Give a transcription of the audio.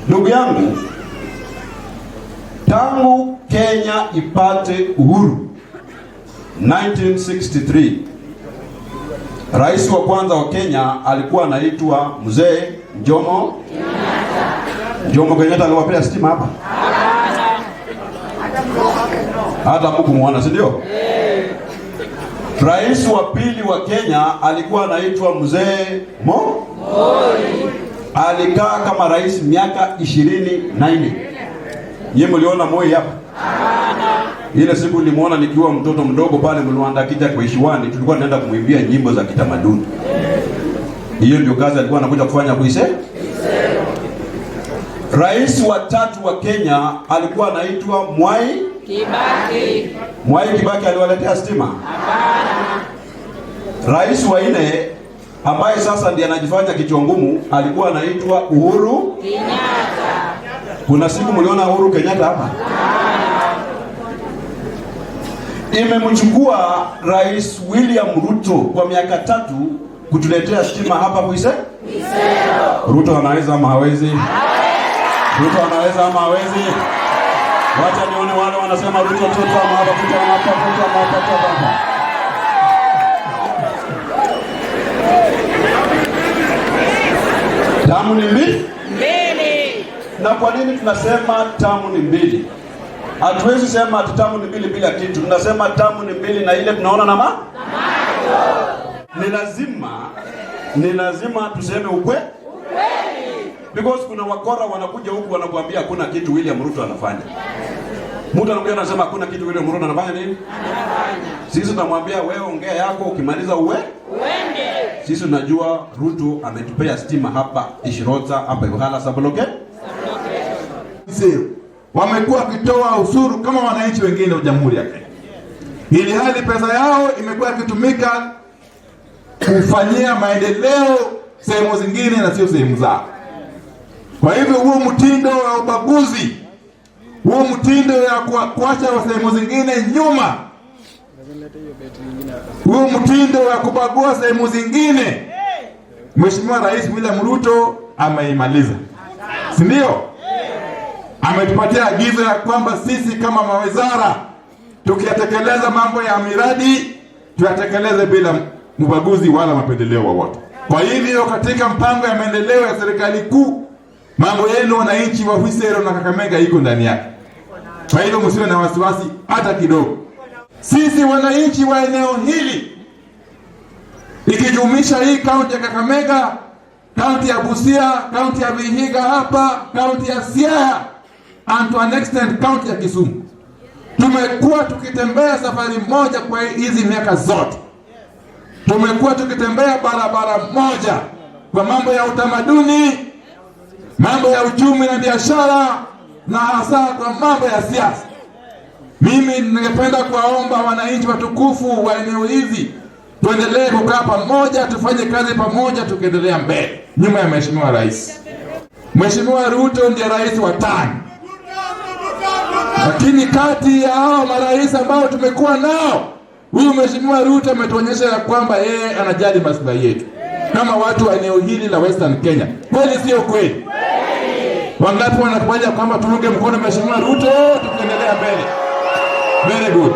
Ndugu yangu, tangu Kenya ipate uhuru 1963, rais wa kwanza wa Kenya alikuwa anaitwa Mzee Jomo Kenyatta. Jomo Kenyatta aliwapea stima hapa? Hata mkumuona, si ndio? Rais wa pili wa Kenya alikuwa anaitwa Mzee Moi. Alikaa kama rais miaka 24. Yeye mliona Moi hapa? Ile siku nilimuona nikiwa mtoto mdogo pale Mlwanda kija kwa Ishiwani, tulikuwa tunaenda kumwimbia nyimbo za kitamaduni. Hiyo ndio kazi alikuwa anakuja kufanya kuise. Rais wa tatu wa Kenya alikuwa anaitwa Mwai Kibaki. Mwai Kibaki aliwaletea stima? Hapana. Rais wa nne ambaye sasa ndiye anajifanya kichwa ngumu alikuwa anaitwa Uhuru Kenyatta. Kuna siku mliona Uhuru Kenyatta hapa? Imemchukua Rais William Ruto kwa miaka 3 kutuletea stima hapa Kuisero. Ruto anaweza ama hawezi? Ruto anaweza ama hawezi? Wacha nione wale wanasema Ruto toto ama hapa Ruto ama hapa. Tamu ni mbili. Na kwa nini tunasema tamu ni mbili? Hatuwezi sema tamu ni mbili bila kitu. Tunasema tamu ni mbili na ile tunaona na macho. Ni lazima tuseme ukweli. Because kuna wakora wanakuja huku wanakuambia hakuna kitu William Ruto anafanya. Mtu anakuja anasema hakuna kitu William Ruto anafanya nini? Sisi tunamwambia wewe ongea yako, ukimaliza uende. Sisi tunajua Ruto ametupea stima hapa Ishirota, hapa Yohana Saboloke. Wamekuwa wakitoa ushuru kama wananchi wengine wa Jamhuri ya Kenya, ili hali pesa yao imekuwa ikitumika kufanyia maendeleo sehemu zingine na sio sehemu zao. Kwa hivyo huo mtindo wa ubaguzi, huo mtindo wa kuacha sehemu zingine nyuma, huo mtindo wa kubagua sehemu zingine, Mheshimiwa Rais William Ruto ameimaliza, si ndio? Ametupatia agizo ya kwamba sisi kama mawizara tukiyatekeleza mambo ya miradi tuyatekeleze bila ubaguzi wala mapendeleo wowote. Kwa hivyo katika mpango ya maendeleo ya serikali kuu, mambo yenu wananchi wa Kuisero na Kakamega iko ndani yake. Kwa hivyo msiwe na wasiwasi hata kidogo. Sisi wananchi wa eneo hili, ikijumuisha hii kaunti ya Kakamega, kaunti ya Busia, kaunti ya Vihiga hapa, kaunti ya Siaya, and to an extent kaunti ya Kisumu, tumekuwa tukitembea safari moja kwa hizi miaka zote. Tumekuwa tukitembea barabara moja kwa mambo ya utamaduni, mambo ya uchumi na biashara, na hasa kwa mambo ya siasa. Mimi ningependa kuwaomba wananchi watukufu wa eneo hizi tuendelee kukaa pamoja, tufanye kazi pamoja, tukiendelea mbele nyuma ya Mheshimiwa Rais. Mheshimiwa Ruto ndiye rais wa 5. Lakini kati ya hao marais ambao tumekuwa nao, huyu Mheshimiwa Ruto ametuonyesha ya kwamba yeye anajali maslahi yetu kama watu wa eneo hili la Western Kenya. Kweli sio kweli? Wangapi wanakubali kwamba tuunge mkono Mheshimiwa Ruto tukiendelea mbele? Very good.